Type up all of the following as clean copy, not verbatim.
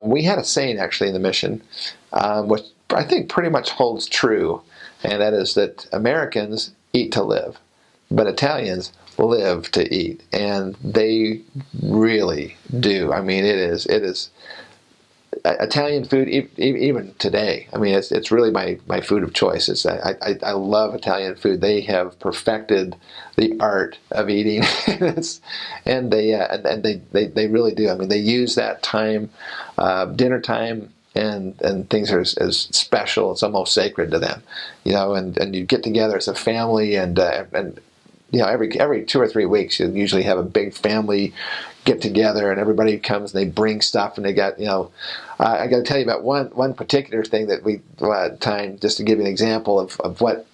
We had a saying actually in the mission, which I think pretty much holds true, and that is that Americans eat to live, but Italians live to eat, and they really do. I mean, it is Italian food, even today. I mean, it's really my food of choice. I love Italian food. They have perfected the art of eating, and they really do. I mean, they use that time, dinner time, and things are as special. It's almost sacred to them, and you get together as a family, and every 2 or 3 weeks, you usually have a big family get together, and everybody comes and they bring stuff, and they got, I got to tell you about one particular thing that we time, just to give you an example of what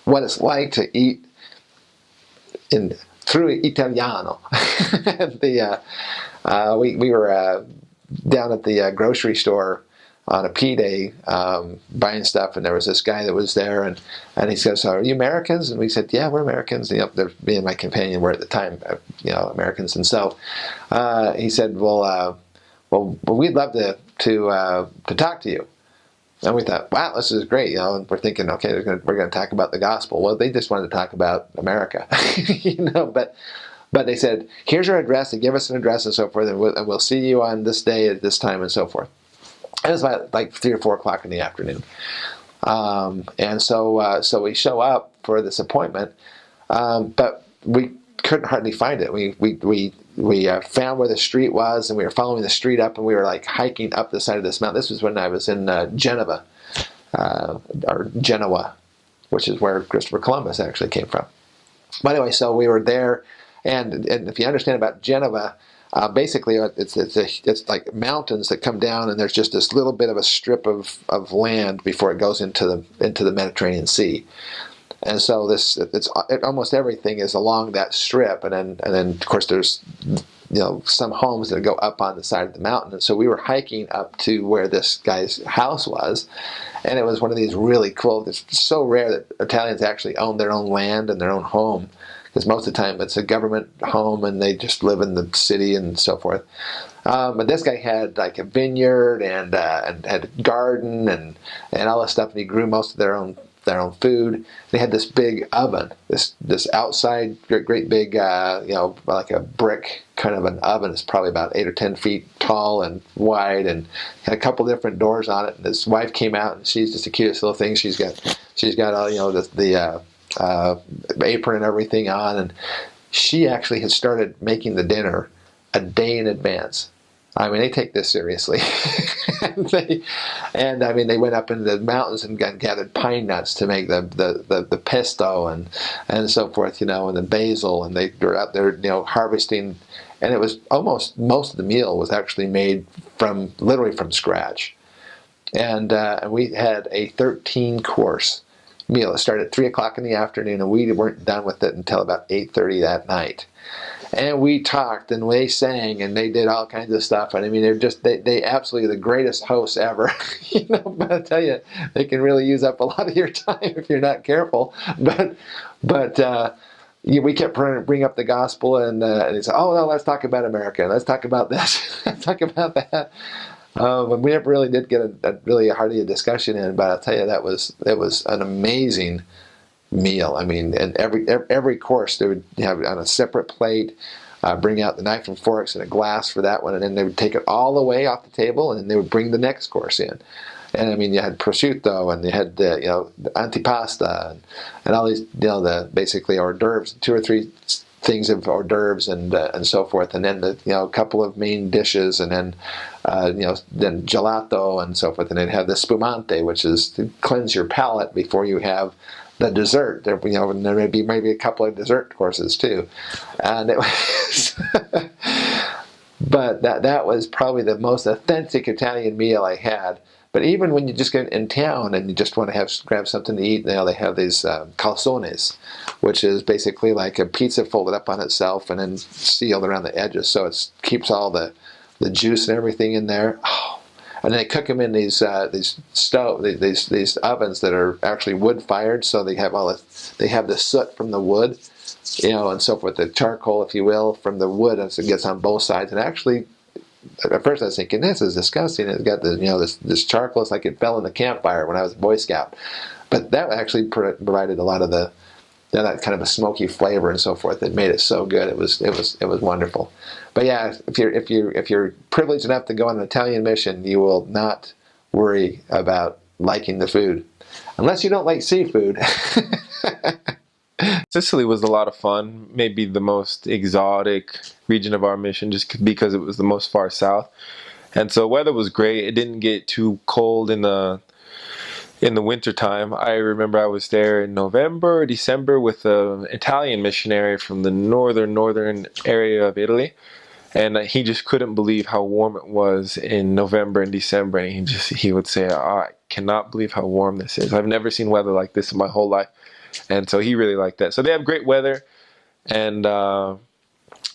it's like to eat through Italiano. We were down at the grocery store on a P day buying stuff, and there was this guy that was there, and he says, "So are you Americans?" And we said, "Yeah, we're Americans." Me and my companion were at the time, Americans. And so he said, "Well, we'd love to talk to you." And we thought, "Wow, this is great." And we're thinking, okay, we're going to talk about the gospel. Well, they just wanted to talk about America, But they said, "Here's our address." They give us an address and so forth, and we'll see you on this day at this time and so forth. It was about like 3 or 4 o'clock in the afternoon, and so we show up for this appointment, but we couldn't hardly find it. We found where the street was, and we were following the street up, and we were like hiking up the side of this mountain. This was when I was in Geneva, or Genoa, which is where Christopher Columbus actually came from. But anyway, so we were there, and if you understand about Geneva. Basically, it's like mountains that come down, and there's just this little bit of a strip of land before it goes into the Mediterranean Sea, and so almost everything is along that strip, and then of course there's some homes that go up on the side of the mountain, and so we were hiking up to where this guy's house was, and it was one of these really cool. It's so rare that Italians actually own their own land and their own home. Because most of the time it's a government home and they just live in the city and so forth. But this guy had like a vineyard and had a garden and all this stuff, and he grew most of their own food. They had this big oven, this outside great big like a brick kind of an oven. It's probably about 8 or 10 feet tall and wide, and had a couple different doors on it. And his wife came out, and she's just the cutest little thing. She's got all the apron and everything on, and she actually had started making the dinner a day in advance. I mean, they take this seriously. They went up into the mountains and gathered pine nuts to make the pesto and so forth, and the basil, and they were out there, harvesting, and it was almost most of the meal was actually made literally from scratch, and we had a 13-course meal. It started at 3 o'clock in the afternoon, and we weren't done with it until about 8:30 that night. And we talked, and they sang, and they did all kinds of stuff. And I mean, they absolutely the greatest hosts ever. But I tell you, they can really use up a lot of your time if you're not careful. But we kept bringing up the gospel, and they said, "Oh no, let's talk about America. Let's talk about this. Let's talk about that." We never really did get a hearty discussion in, but I'll tell you it was an amazing meal. I mean, and every course they would have on a separate plate, bring out the knife and forks and a glass for that one, and then they would take it all the way off the table, and then they would bring the next course in. And I mean, you had prosciutto, and you had the antipasta, and all these basically hors d'oeuvres, 2 or 3 things of hors d'oeuvres and so forth, and then a couple of main dishes, and then then gelato and so forth, and they'd have the spumante, which is to cleanse your palate before you have the dessert. There may be maybe a couple of dessert courses too, and it was but that was probably the most authentic Italian meal I had. But even when you just get in town and you just want to grab something to eat, they have these calzones, which is basically like a pizza folded up on itself and then sealed around the edges, so it keeps all the juice and everything in there. Oh. And they cook them in these ovens that are actually wood fired, so they have the soot from the wood, and so forth, the charcoal, if you will, from the wood as it gets on both sides, and actually at first I was thinking, this is disgusting. It's got the, this charcoal. It's like it fell in the campfire when I was a Boy Scout. But that actually provided a lot of that kind of a smoky flavor and so forth. It made it so good. It was wonderful. But yeah, if you're privileged enough to go on an Italian mission, you will not worry about liking the food, unless you don't like seafood. Sicily was a lot of fun. Maybe the most exotic region of our mission, just because it was the most far south, and so weather was great. It didn't get too cold in the winter time. I remember I was there in November or December with an Italian missionary from the northern area of Italy, and he just couldn't believe how warm it was in November and December. And he would say, "Oh, I cannot believe how warm this is. I've never seen weather like this in my whole life." And so he really liked that. So they have great weather and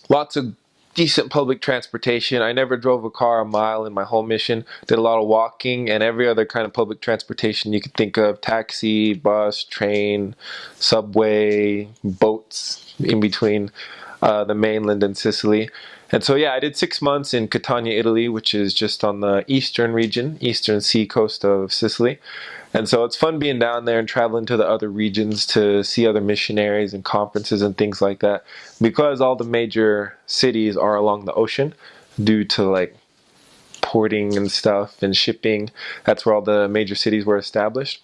lots of decent public transportation. I never drove a car a mile in my whole mission. Did a lot of walking, and every other kind of public transportation you could think of: taxi, bus, train, subway, boats in between the mainland and Sicily. And so yeah, I did 6 months in Catania, Italy, which is just on the eastern sea coast of Sicily. And so it's fun being down there and traveling to the other regions to see other missionaries and conferences and things like that, because all the major cities are along the ocean due to like porting and stuff and shipping. That's where all the major cities were established.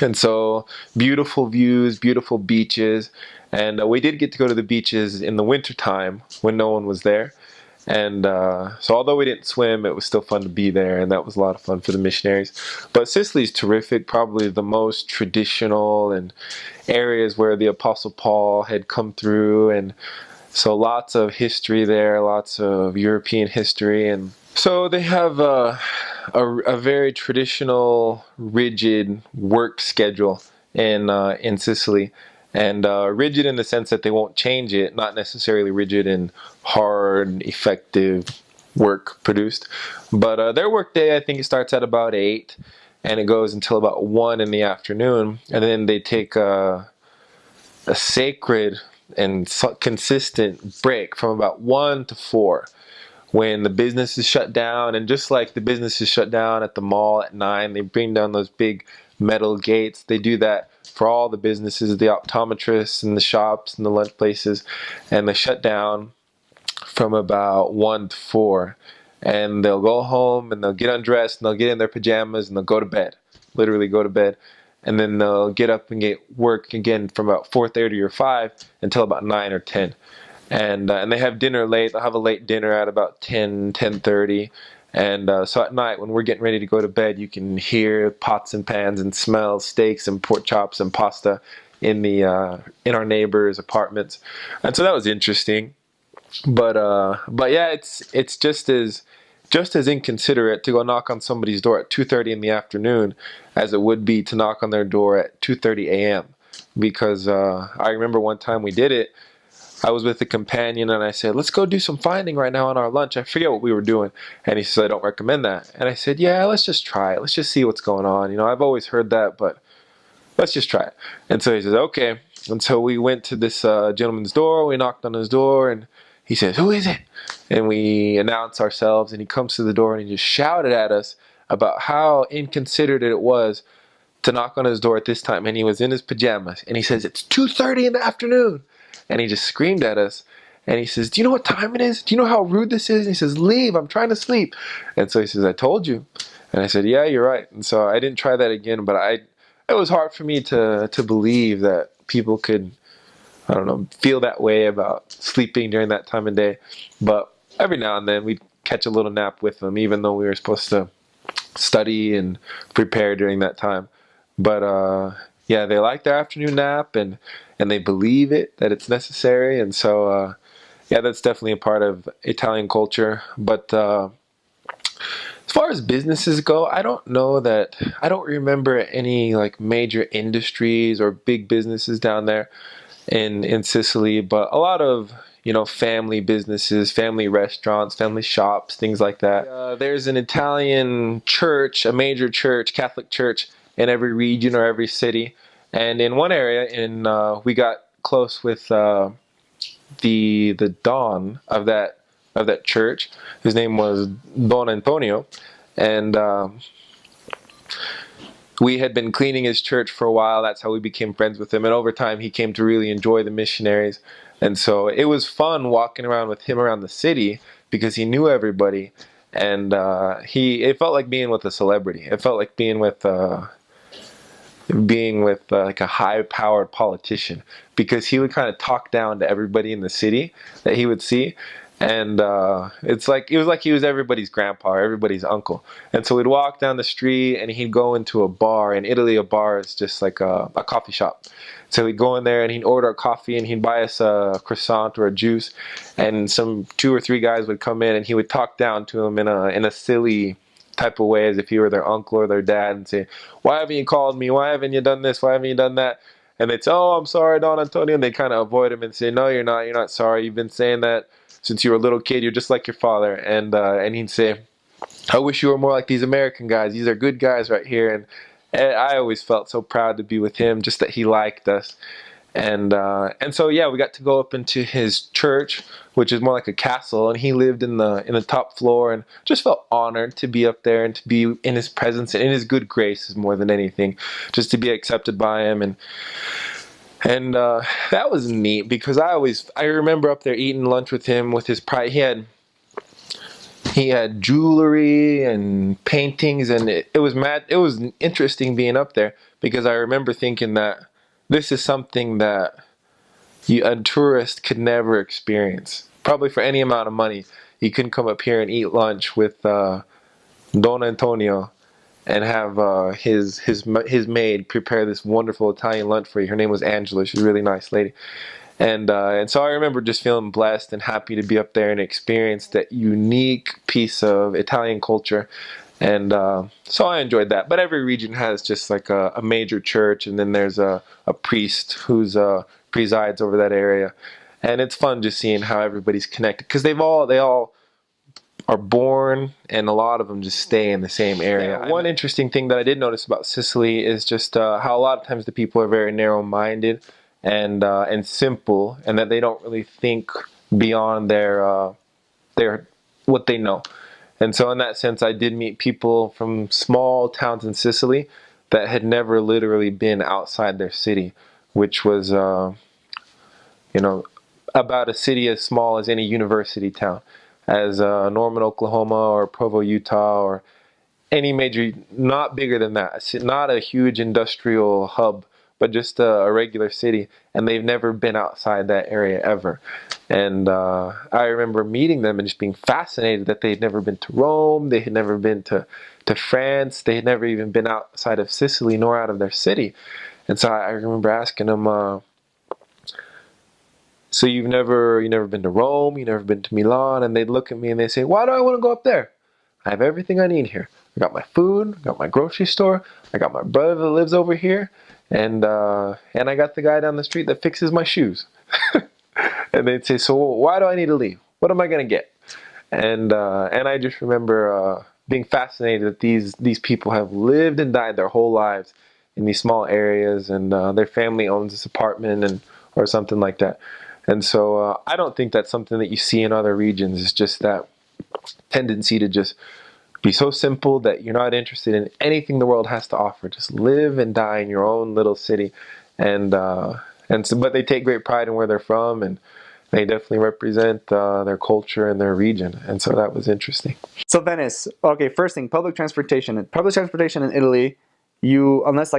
And so beautiful views, beautiful beaches. And we did get to go to the beaches in the wintertime when no one was there. And so although we didn't swim, it was still fun to be there, and that was a lot of fun for the missionaries. But Sicily's terrific, probably the most traditional, and areas where the Apostle Paul had come through, and so lots of history there, lots of European history. And so they have a very traditional, rigid work schedule in Sicily. And rigid in the sense that they won't change it, not necessarily rigid in hard, effective work produced. But their work day, I think it starts at about 8, and it goes until about 1 in the afternoon. And then they take a sacred and consistent break from about 1 to 4, when the business is shut down. And just like the business is shut down at the mall at 9, they bring down those big metal gates. They do that for all the businesses, the optometrists and the shops and the lunch places, and they shut down from about 1 to 4. And they'll go home and they'll get undressed and they'll get in their pajamas and they'll go to bed, literally go to bed. And then they'll get up and get work again from about 4:30 or 5 until about 9 or 10. And they have dinner late. They'll have a late dinner at about 10:30. And so at night, when we're getting ready to go to bed, you can hear pots and pans and smell steaks and pork chops and pasta in our neighbors' apartments. And so that was interesting. But yeah, it's just as inconsiderate to go knock on somebody's door at 2:30 in the afternoon as it would be to knock on their door at 2:30 a.m. Because I remember one time we did it. I was with a companion and I said, let's go do some finding right now on our lunch. I forget what we were doing. And he said, I don't recommend that. And I said, yeah, let's just try it. Let's just see what's going on. I've always heard that, but let's just try it. And so he says, okay. And so we went to this gentleman's door. We knocked on his door and he says, who is it? And we announce ourselves, and he comes to the door and he just shouted at us about how inconsiderate it was to knock on his door at this time. And he was in his pajamas. And he says, it's 2:30 in the afternoon. And he just screamed at us. And he says, do you know what time it is? Do you know how rude this is? And he says, leave, I'm trying to sleep. And so he says, I told you. And I said, yeah, you're right. And so I didn't try that again, but it was hard for me to believe that people could, I don't know, feel that way about sleeping during that time of day. But every now and then we'd catch a little nap with them, even though we were supposed to study and prepare during that time. But yeah, they like their afternoon nap, and they believe that it's necessary. And so yeah, that's definitely a part of Italian culture. But as far as businesses go, I don't remember any like major industries or big businesses down there in Sicily, but a lot of family businesses, family restaurants, family shops, things like that. There's an Italian church, a major church, Catholic church, in every region or every city. And in one area, we got close with the don of that of that church. His name was Don Antonio, and we had been cleaning his church for a while. That's how we became friends with him. And over time, he came to really enjoy the missionaries. And so it was fun walking around with him around the city because he knew everybody. And it felt like being with a celebrity. It felt like being with like a high-powered politician, because he would kind of talk down to everybody in the city that he would see. And it was like he was everybody's grandpa or everybody's uncle. And so we'd walk down the street and he'd go into a bar. In Italy, a bar is just like a coffee shop. So we'd go in there and he'd order a coffee and he'd buy us a croissant or a juice. And some 2 or 3 guys would come in and he would talk down to him in a silly type of way, as if he were their uncle or their dad, and say, "Why haven't you called me? Why haven't you done this? Why haven't you done that?" And they'd say, "Oh, I'm sorry, Don Antonio." And they kind of avoid him and say, "No, you're not. You're not sorry. You've been saying that since you were a little kid. You're just like your father." And he'd say, "I wish you were more like these American guys. These are good guys right here." And I always felt so proud to be with him, just that he liked us. And so yeah, we got to go up into his church, which is more like a castle, and he lived in the top floor, and just felt honored to be up there and to be in his presence and in his good graces more than anything, just to be accepted by him. And that was neat, because I remember up there eating lunch with him with his pride. He had jewelry and paintings, and it was mad. It was interesting being up there, because I remember thinking that this is something that a tourist could never experience. Probably for any amount of money, you couldn't come up here and eat lunch with Don Antonio and have his maid prepare this wonderful Italian lunch for you. Her name was Angela. She's a really nice lady. And so I remember just feeling blessed and happy to be up there and experience that unique piece of Italian culture. And so I enjoyed that. But every region has just like a major church, and then there's a priest who's presides over that area. And it's fun just seeing how everybody's connected, because they all are born, and a lot of them just stay in the same area. Yeah, one interesting thing that I did notice about Sicily is just how a lot of times the people are very narrow-minded and simple, and that they don't really think beyond their what they know. And so in that sense, I did meet people from small towns in Sicily that had never literally been outside their city, which was, about a city as small as any university town, as Norman, Oklahoma, or Provo, Utah, or any major, not bigger than that, not a huge industrial hub, but just a regular city, and they've never been outside that area ever. And I remember meeting them and just being fascinated that they had never been to Rome, they had never been to France, they had never even been outside of Sicily nor out of their city. And so I remember asking them, "So you've never been to Rome, you've never been to Milan?" And they'd look at me and they say, "Why do I want to go up there? I have everything I need here. I got my food, I got my grocery store, I got my brother that lives over here, and I got the guy down the street that fixes my shoes." And they'd say, "So why do I need to leave? What am I going to get?" And I just remember being fascinated that these people have lived and died their whole lives in these small areas, and their family owns this apartment or something like that. And so I don't think that's something that you see in other regions. It's just that tendency to just be so simple that you're not interested in anything the world has to offer. Just live and die in your own little city. But they take great pride in where they're from, and they definitely represent their culture and their region. And so that was interesting. So Venice, okay, first thing, public transportation. Public transportation in Italy, unless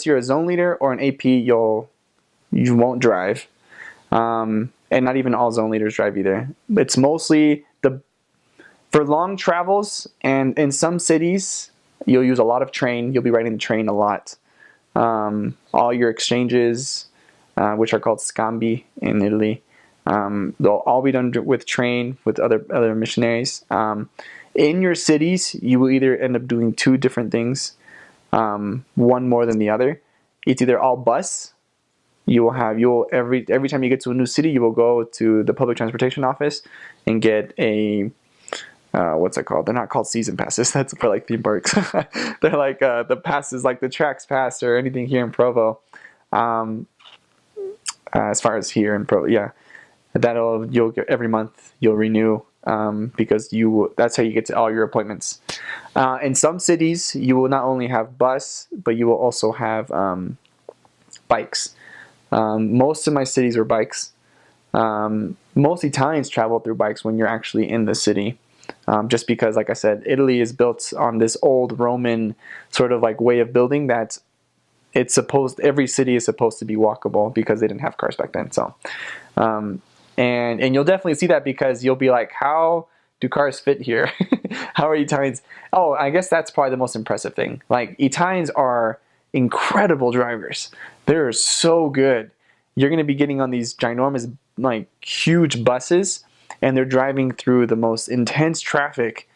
you're a zone leader or an AP, you won't drive. And not even all zone leaders drive either. It's mostly for long travels, and in some cities, you'll use a lot of train. You'll be riding the train a lot. All your exchanges, which are called scambi in Italy, they'll all be done with train with other missionaries. In your cities, you will either end up doing 2 different things, one more than the other. It's either all bus. Every time you get to a new city, you will go to the public transportation office and get a what's it called? They're not called season passes. That's for like theme parks. They're like the passes, like the Trax Pass or anything here in Provo. As far as here in Provo, yeah. You'll get every month you'll renew, because that's how you get to all your appointments. In some cities, you will not only have bus, but you will also have bikes. Most of my cities were bikes. Most Italians travel through bikes when you're actually in the city. Just because, like I said, Italy is built on this old Roman sort of like way of building that every city is supposed to be walkable because they didn't have cars back then. So, and you'll definitely see that because you'll be like, how do cars fit here? How are Italians? Oh, I guess that's probably the most impressive thing. Like, Italians are incredible drivers. They're so good. You're going to be getting on these ginormous, like, huge buses, and they're driving through the most intense traffic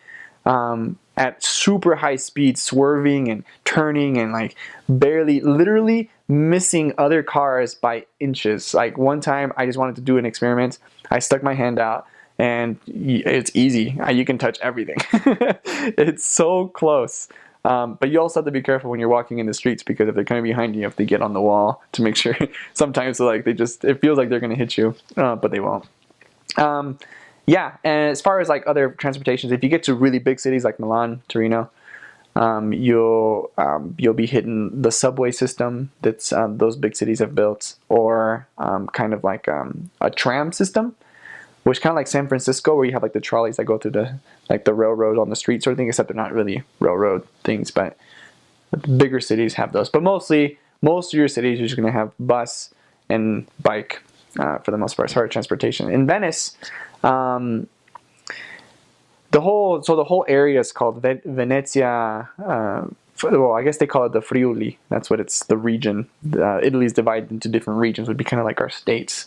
at super high speed, swerving and turning and like literally missing other cars by inches. Like, one time I just wanted to do an experiment. I stuck my hand out, and it's easy. You can touch everything. It's so close. But you also have to be careful when you're walking in the streets, because if they're coming behind you, you have to get on the wall to make sure. Sometimes like it feels like they're going to hit you, but they won't. Yeah, and as far as like other transportations, if you get to really big cities like Milan, Torino, you'll be hitting the subway system that's those big cities have built, or kind of like a tram system, which kind of like San Francisco, where you have like the trolleys that go through the railroad on the street sort of thing, except they're not really railroad things, but bigger cities have those. But most of your cities, you're just going to have bus and bike for the most part as far as transportation. In Venice, the whole area is called Venezia. Well, I guess they call it the Friuli. That's what it's, the region. Italy's divided into different regions, would be kind of like our states.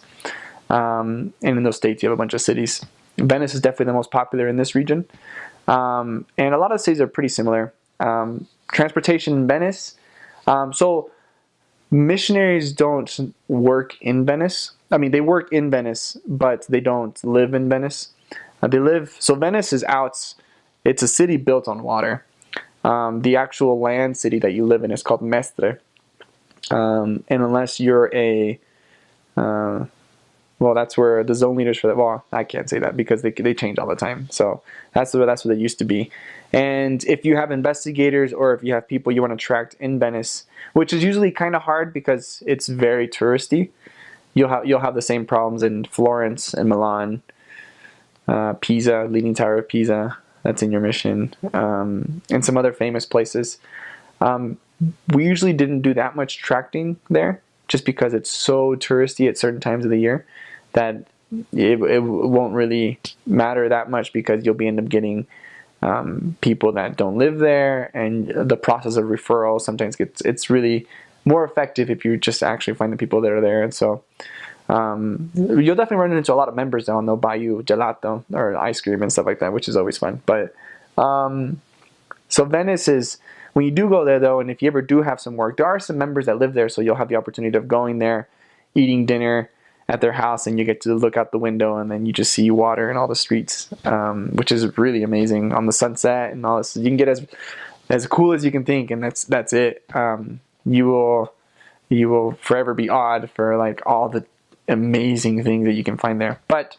And in those states, you have a bunch of cities. Venice is definitely the most popular in this region. And a lot of cities are pretty similar. Transportation in Venice. So missionaries don't work in Venice. I mean, they work in Venice, but they don't live in Venice. So Venice is out. It's a city built on water. The actual land city that you live in is called Mestre. And unless you're well, that's where the zone leaders for that. Well, I can't say that because they change all the time. So that's what they used to be. And if you have investigators, or if you have people you want to attract in Venice, which is usually kind of hard because it's very touristy, you'll have the same problems in Florence and Milan, Pisa, Leaning Tower of Pisa. That's in your mission, and some other famous places. We usually didn't do that much attracting there, just because it's so touristy at certain times of the year that it won't really matter that much, because you'll be end up getting people that don't live there, and the process of referral sometimes it's really more effective if you just actually find the people that are there. And so you'll definitely run into a lot of members though, and they'll buy you gelato or ice cream and stuff like that, which is always fun. But so Venice is, when you do go there though, and if you ever do have some work, there are some members that live there, so you'll have the opportunity of going there, eating dinner at their house, and you get to look out the window, and then you just see water in all the streets, which is really amazing on the sunset and all this. You can get as cool as you can think, and that's it. You will forever be awed for like all the amazing things that you can find there. But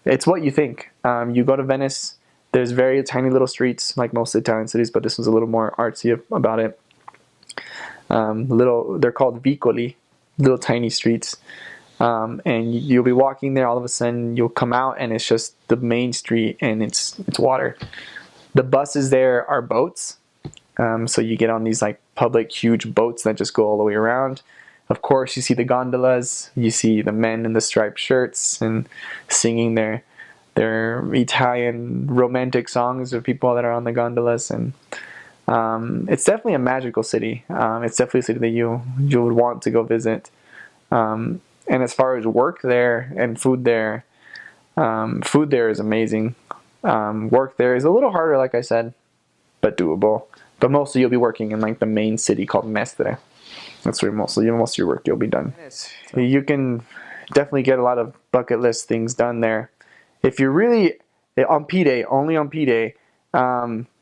it's what you think. You go to Venice. There's very tiny little streets, like most Italian cities, but this one's a little more artsy about it. They're called vicoli, little tiny streets. And you'll be walking there, all of a sudden you'll come out, and it's just the main street, and it's water. The buses there are boats. So you get on these like public huge boats that just go all the way around. Of course, you see the gondolas. You see the men in the striped shirts and singing their Italian romantic songs of people that are on the gondolas. And it's definitely a magical city. It's definitely a city that you would want to go visit. And as far as work there and food there is amazing. Work there is a little harder, like I said, but doable. But mostly you'll be working in like the main city called Mestre. That's where most of your work you'll be done. You can definitely get a lot of bucket list things done there. If you're really on P-Day, only on P-Day,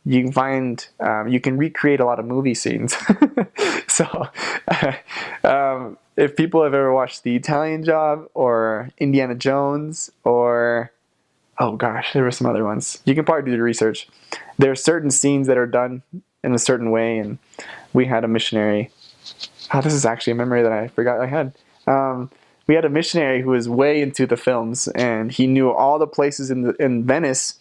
you can find you can recreate a lot of movie scenes. So if people have ever watched The Italian Job or Indiana Jones or oh gosh, there were some other ones. You can probably do the research. There are certain scenes that are done in a certain way, and we had a missionary. Oh, this is actually a memory that I forgot I had. We had a missionary who was way into the films, and he knew all the places in Venice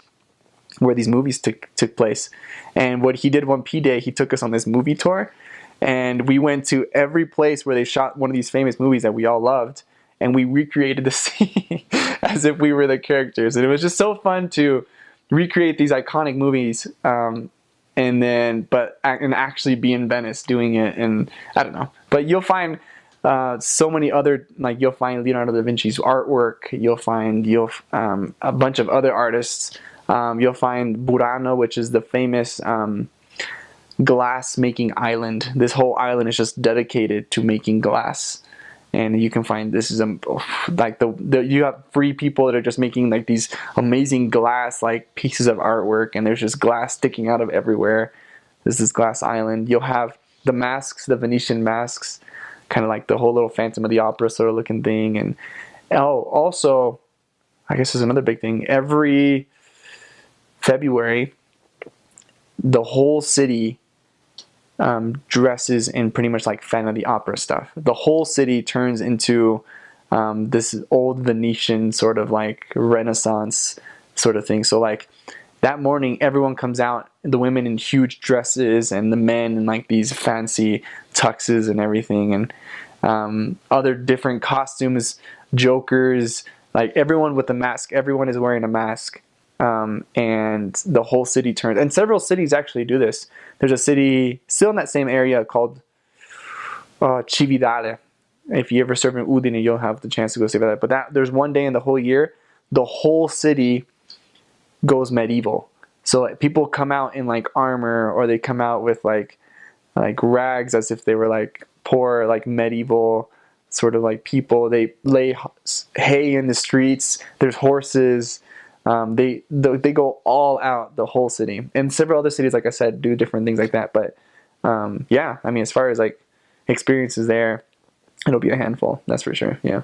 where these movies took place. And what he did one P Day, he took us on this movie tour, and we went to every place where they shot one of these famous movies that we all loved, and we recreated the scene as if we were the characters. And it was just so fun to recreate these iconic movies, and actually be in Venice doing it. And I don't know, but you'll find so many other, like you'll find Leonardo da Vinci's artwork. You'll find a bunch of other artists. You'll find Burano, which is the famous glass making island. This whole island is just dedicated to making glass. And you can find this is like you have free people that are just making like these amazing glass like pieces of artwork, and there's just glass sticking out of everywhere. There's this glass island. You'll have the masks, the Venetian masks, kind of like the whole little Phantom of the Opera sort of looking thing. And also, I guess there's another big thing. Every February, the whole city dresses in pretty much like Phantom of the Opera stuff. The whole city turns into this old Venetian sort of like Renaissance sort of thing. So like that morning, everyone comes out, the women in huge dresses and the men in like these fancy tuxes and everything, and other different costumes, jokers, like everyone with a mask. Everyone is wearing a mask. And the whole city turns, and several cities actually do this. There's a city still in that same area called Cividale. If you ever serve in Udine, you'll have the chance to go see that. But there's one day in the whole year, the whole city goes medieval. So like, people come out in like armor, or they come out with like rags as if they were like poor, like medieval sort of like people. They lay hay in the streets. There's horses. They go all out, the whole city. And several other cities, like I said, do different things like that. But yeah, I mean, as far as like experiences there, it'll be a handful. That's for sure. Yeah.